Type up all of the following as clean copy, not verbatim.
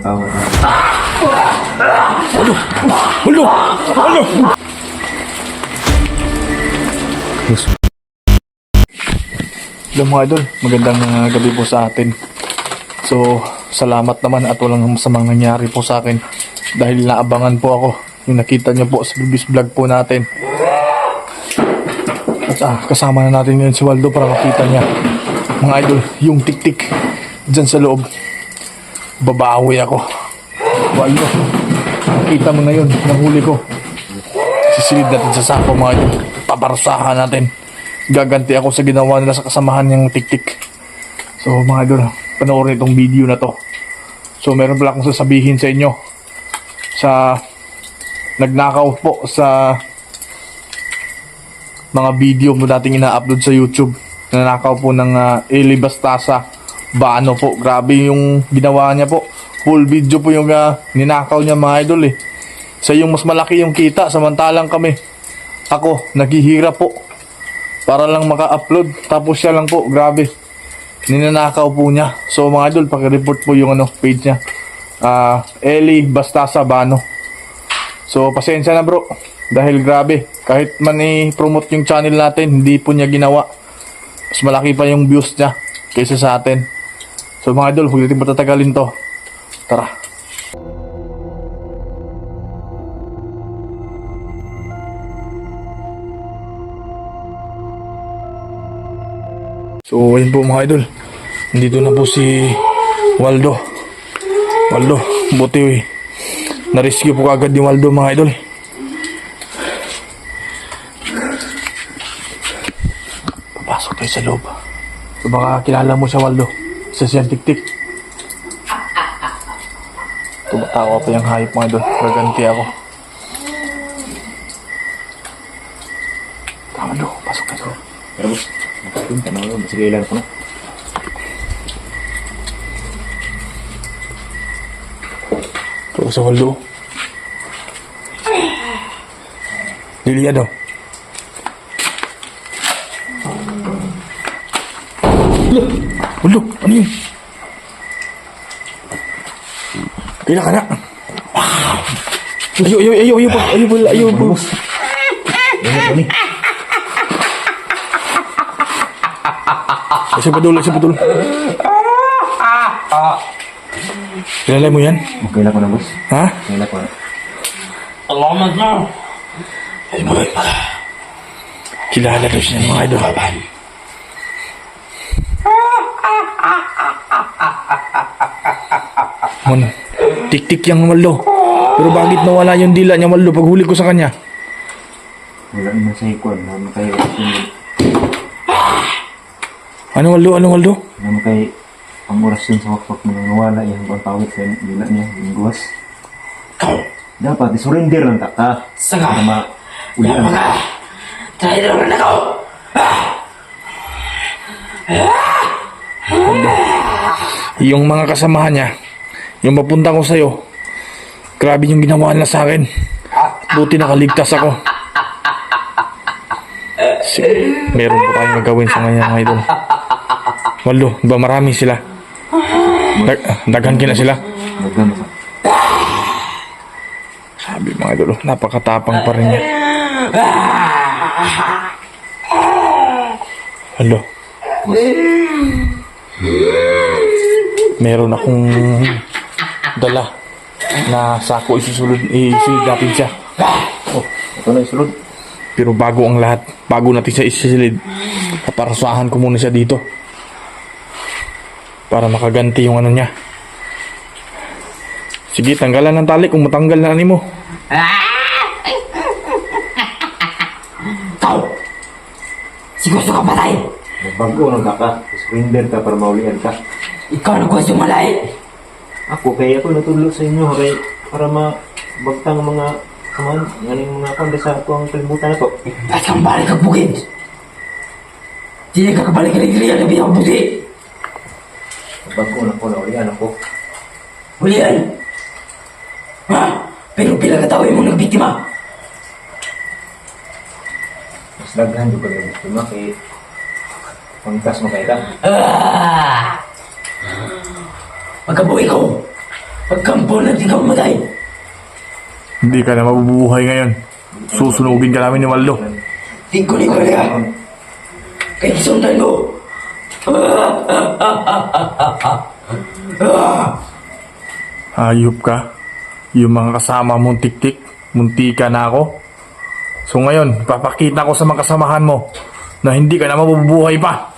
tawad. Ulo! Hello mga idol, magandang gabi po sa atin. So, salamat naman at walang masamang nangyari po sa akin dahil naabangan po ako. Yung nakita niyo po sa previous vlog po natin. At kasama na natin ngayon si Waldo para makita niya. Mga idol, yung tik-tik dyan sa loob. Babawi ako. Waldo, makita mo na yun, nahuli ko. Sisilid natin sa sako mga idol. Paparusahan natin. Gaganti ako sa ginawa nila sa kasamahan niyang tik-tik. So mga idol, panoorin itong video na to. So meron pala akong sasabihin sa inyo. Sa nagnakaw po sa mga video mo dating ina-upload sa YouTube. Nanakaw po ng Eli Bastasa Bano po. Grabe yung ginawa niya po. Full video po yung ninakaw niya mga idol eh. Sa yung mas malaki yung kita samantalang kami. Ako, naghihirap po para lang maka-upload. Tapos siya lang po, grabe. Ninanakaw po niya. So mga idol, paki-report po yung page niya. Eli Bastasa Bano. So pasensya na bro. Dahil grabe, kahit man i-promote yung channel natin, hindi po niya ginawa. Mas malaki pa yung views niya kaysa sa atin. So mga idol, huwag natin patatagalin to. Tara. So ayun po mga idol, nandito na po si Waldo. Waldo, buti na-rescue po agad ni Waldo mga idol. Papasok tayo sa loob. So baka kilala mo siya Waldo. Isa siyang tik-tik. Tumatawa pa yung hayop mga idol. Gaganti ako. Tama Waldo, pasok tayo. Pero boss, nakapin ka na. Sige, ilan ko na. Ito sa Waldo. Lilia daw. Waldo, ano yun? Kailan ka na? Ayaw po. Isa pa dulu. Kilala mo yan? Okay lang ko na boss. Ha? Okay lang ko na. Salamat na. Ay mga pala. Kilala daw siya ng mga idol. Mana? Tik-tik yang Waldo. Pero bakit nawala yung dila niya Waldo pag huli ko sa kanya? Wala naman sa ikon. Naman kayo. Ano Waldo? Naman kayo. Ang oras dun sa wakpak mo nang nawala. Yung bang tawid sa dila niya. Yung guwas. Dapat isurrender lang ka. Saka. Para maulian. Traidor na ako. Yung mga kasamahan niya, yung mapunta ko sa'yo, grabe yung ginawa nila sa akin. Buti nakaligtas ako. Meron po tayong magawin sa ngayon mga idol. Waldo, ba marami sila? Daghan na sila. Magdano ka. Sabi mga idol, napakatapang pa rin niya. Waldo. Meron akong dala na sako isulod natin siya. Oh, ito na isulod. Pero bago ang lahat, bago natin siya isilid, paparasahan ko muna siya dito para makaganti yung ano niya. Sige, tanggalan ng tali kung matanggal na mo. Ikaw! Si gusto ka patay! Bago nang ka. Surrender ka para maulian ka. Ikaw na gusto malay! Ako kaya ako natulog sa inyo kay para mabagtang mga kaman nganing mga konde sa tuwang kalimutan na to. At kang balik ang bukid! Hindi ka kabalik ka ng na biyang buti! Bago na ko naulian ako. Hulian! Ha? Pero pila katawin mo nagbiktima? Mas daghan yung pag-biktima kay pangkas mo kayo ka. Magkabuhi ko! Pagkampo na ikaw matay. Hindi ka na mabubuhay ngayon. Susunugin ka namin ni Waldo. Di ko ni kaya. Kaya sundan mo. Hayop ka. Yung mga kasama mong tik-tik, munti ka na ako. So ngayon, papakita ko sa mga kasamahan mo na hindi ka na mabubuhay pa.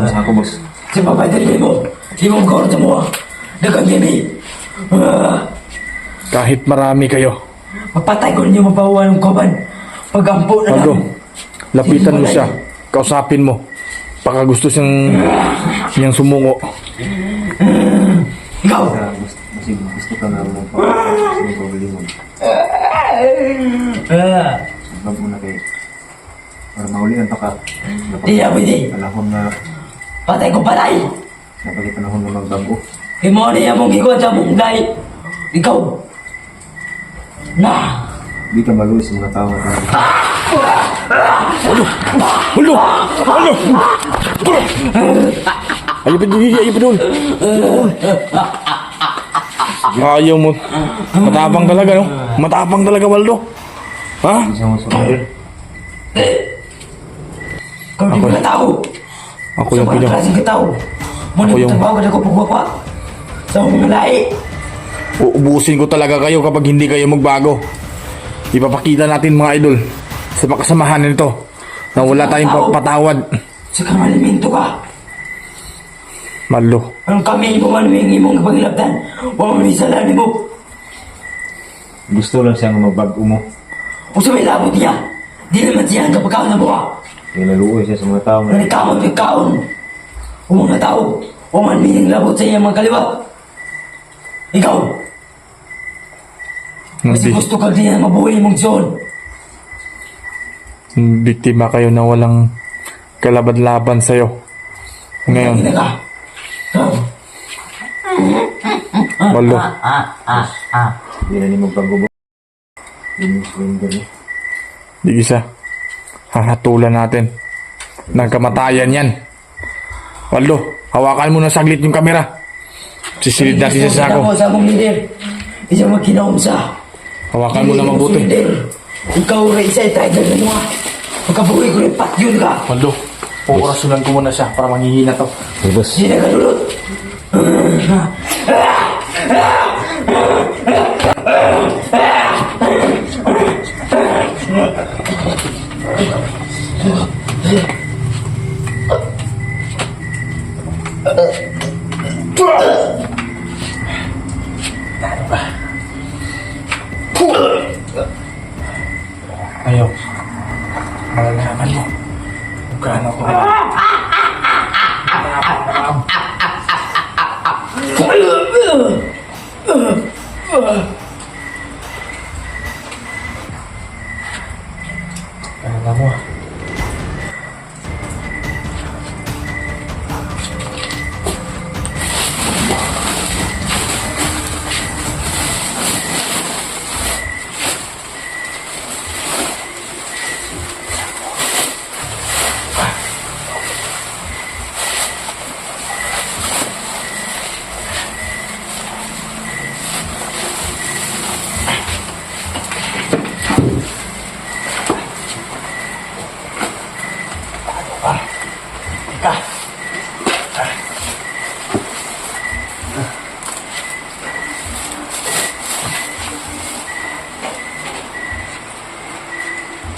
Sa ako, boss. Si Papay Dali mo. Di mo magkaroon sa mga. Dagang Jimmy. Kahit marami kayo. Mapatay ko ninyo mabawa ng kaban. Pagkampo na Waldo, namin. lapitan mo siya. Kausapin mo. Baka gusto niyang sumungo. Ikaw. Gusto ka na mo pa. Gusto mo pabili mo. Sabab mo na kayo. Para maulian pa ka. Di na pwede. Alahon na Patay ko patay. napagitanahon mo magbago. Imo niya mong gigod sa munday. Ikaw. Na. Di ka maluis mga tao. Waldo! Waldo! Ayaw pa dun, ayaw pa dun. Ayaw mo. Matapang talaga, no? Matapang talaga, Waldo. Ha? Di siya mo surrender. Kau di mga tao. Ako yung pinang... klaseng katao. Muna Ako yung yung- trabaho ka na ko pagwapa. Sa mga lahi. Uubusin ko talaga kayo kapag hindi kayo magbago. Ipapakita natin mga idol sa pakasamahan nito na wala tayong patawad. Sa kamalimento ka. Malo. Anong kami mo man yung imong pagilaptan. Huwag mo nisalani mo. Gusto lang siya nga magbago mo. Kung sa may labot niya. Di naman siya ang kapagkaon na buha. Kaya naluoy siya sa mga tao nga. Nanikamot yung kaon. Kung mga tao. Huwag man mining labot sa iyang mga kaliwa. Ikaw. Kasi Hindi. gusto ka din na mabuhay mong zon. Biktima kayo na walang kalaban-laban sa'yo. Ngayon, Ina ka. Waldo. Di na ni magbago. Di mo surrender eh. Di isa. Hahatulan natin. Ng kamatayan yan. Waldo, hawakan mo na saglit yung kamera. Sisilid natin sa sako. Sa akong leader. Isang magkinaom sa. Hawakan mo na mabuti. Ikaw rin isa tiger na mo. Pagkabuhay ko rin patyon ka. Waldo, pukurasunan ko muna siya para manghihina to. Hey, boss. Hindi na kalulot. Ayaw. Malalaman mo. Kung gaano ko. Alam mo.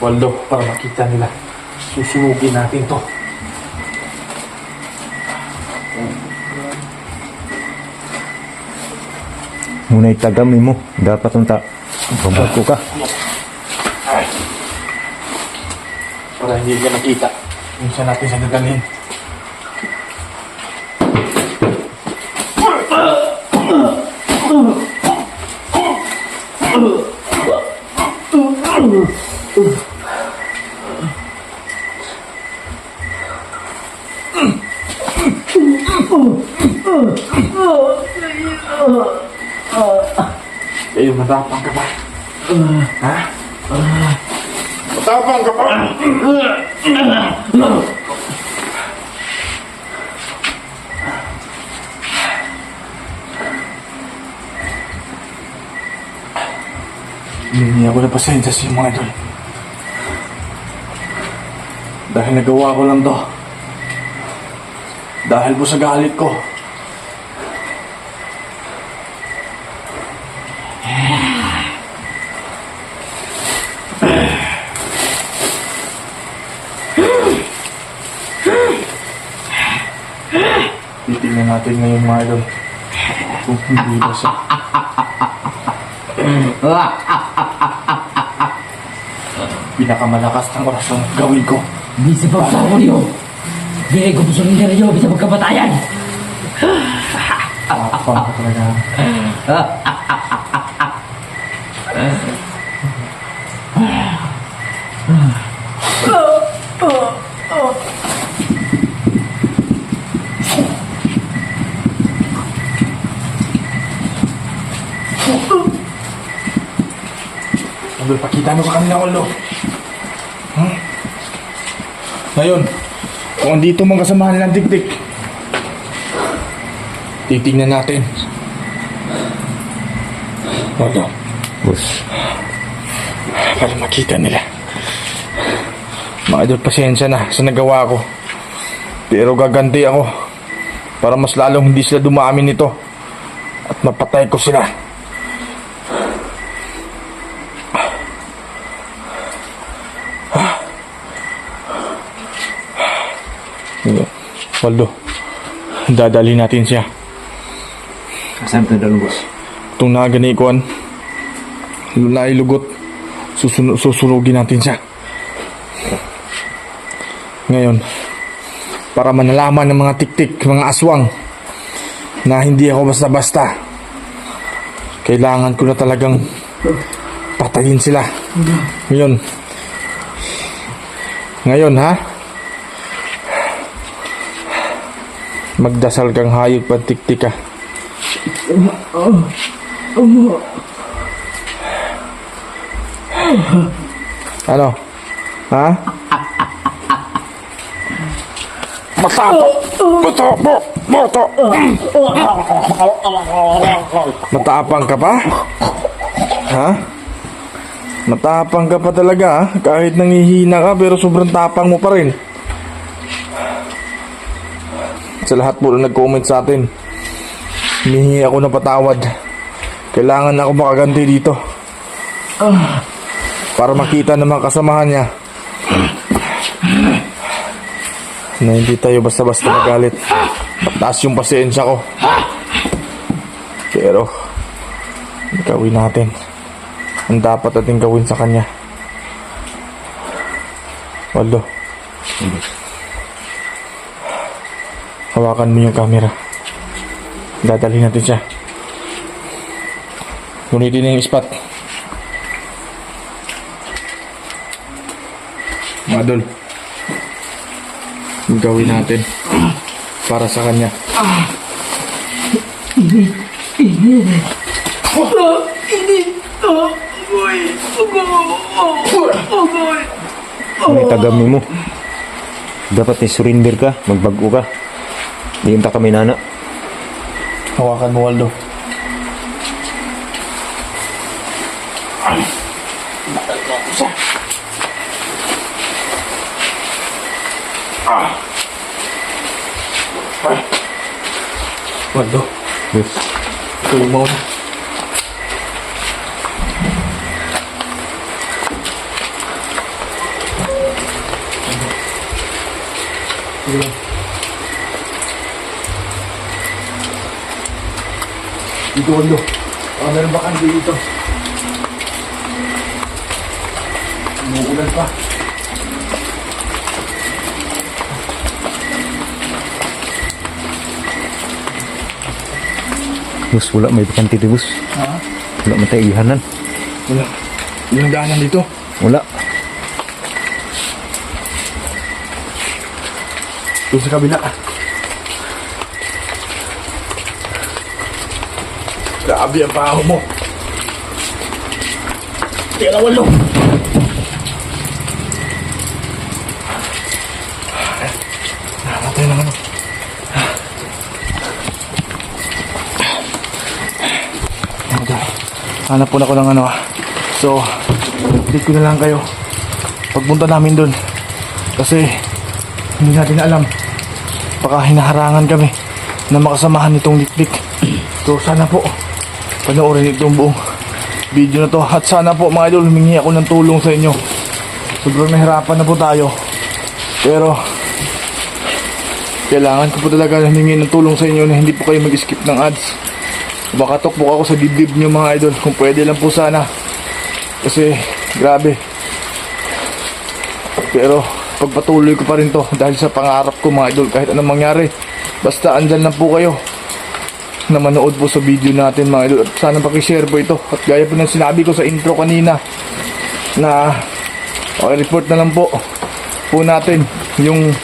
Waldo, para makita nila. Susunugin natin to. Muna itagami mo. Dapat unta. Pagbago ka. Para hindi ka nakita. Minsan natin siya gagalhin. Kayo, matapang ka ba? Ha? Matapang ka ba? Hindi ako na pasensya sa mga idol. Dahil nagawa ko lang to. Dahil po sa galit ko. Titingnan natin ngayon mga idol. Kung hindi ba siya. Pinakamalakas ng oras ang gawin ko. Di sa pagsawa niyo. Di ko gusto rin niyo sa pagkabatayan. Tapang ka talaga. Idol, pakita mo sa kanila, Waldo. Ngayon, kung andito mga kasamahan nilang tik-tik, titignan natin. Waldo. Boss. Para makita nila. Mga idol, pasensya na sa nagawa ko. Pero gaganti ako para mas lalong hindi sila dumami nito at mapatay ko sila. Waldo, dadali natin siya. Saan ito dalo, boss? Itong naganikuan, nailugot, susunugin natin siya. Ngayon, para manalaman ng mga tik-tik, mga aswang, na hindi ako basta-basta, kailangan ko na talagang patayin sila. Ngayon ha, magdasal kang hayop at tik-tik ka. Ano? Ha? Matapang ka pa? Ha? Matapang ka pa talaga ha? Kahit nangihina ka pero sobrang tapang mo pa rin. Sa lahat po na nag-comment sa atin, humihingi ako ng patawad. Kailangan ako makaganti dito para makita ng mga kasamahan niya na hindi tayo basta-basta magalit. Mataas yung pasensya ko, pero gawin natin ang dapat natin gawin sa kanya. Waldo, hawakan mo yung camera. Dadalhin natin siya. Gunitin na yung spot. Madol, gawin natin para sa kanya. May tagami mo. Dapat surrender ka, magbago ka. Diyan ta kami nana. Hawakan mo, Waldo. Waldo, Yes. tulong mo. Dito, Waldo. Meron ba kandi dito? Umuulan pa. Boss, wala may bakante di, boss. Ha? Wala man tayo ihanan. Wala. Yung daanan dito. Wala. Doon sa kabila. Grabe ang paho mo. Tira, Waldo. Namatay na ano. Hanap po na ko ng ano. So, update ko na lang kayo pagpunta namin doon. Kasi, hindi natin alam. Baka hinaharangan kami na makasamahan nitong Liklik. So, sana po, panoorin itong buong video na to. At sana po mga idol, humingi ako ng tulong sa inyo. Sobrang nahirapan na po tayo. Pero, kailangan ko po talaga humingi ng tulong sa inyo na hindi po kayo mag-skip ng ads. Baka tukbok ako sa dibdib nyo mga idol. Kung pwede lang po sana. Kasi, grabe. Pero, pagpatuloy ko pa rin to dahil sa pangarap ko mga idol. Kahit anong mangyari, basta andyan lang po kayo na manood po sa video natin mga idol. At sana pakishare po ito. At gaya po ng sinabi ko sa intro kanina na report na lang po natin yung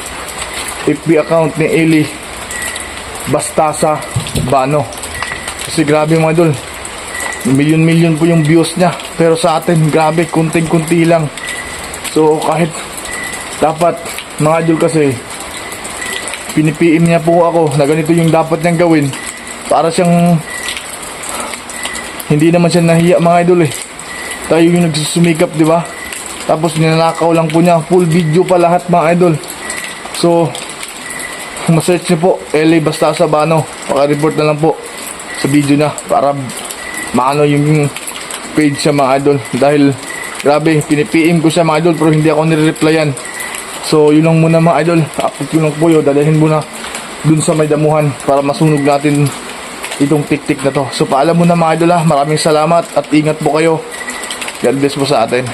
FB account ni Eli Bastasa Bano. Kasi grabe mga idol, milyon-milyon po yung views niya. Pero sa atin, grabe, kunting-kunti lang. So kahit dapat mga idol kasi pinipiim niya po ako na ganito yung dapat niyang gawin. Para siyang hindi naman siya nahiya mga idol eh. Tayo yung nagsusumikap, di ba? Tapos ninanakaw lang po niya. Full video pa lahat mga idol. So, masearch niyo po Eli Bastasa Bano. Paka-report na lang po sa video na para maano yung page siya mga idol. Dahil grabe, pinipiim ko siya mga idol pero hindi ako nire-replyan. So, yun lang muna mga idol. Upload ko lang po yun. Dadahin muna dun sa may damuhan para masunog natin itong tik-tik na to. So, paalam muna mga idol ha. Maraming salamat at ingat po kayo. God bless po sa atin.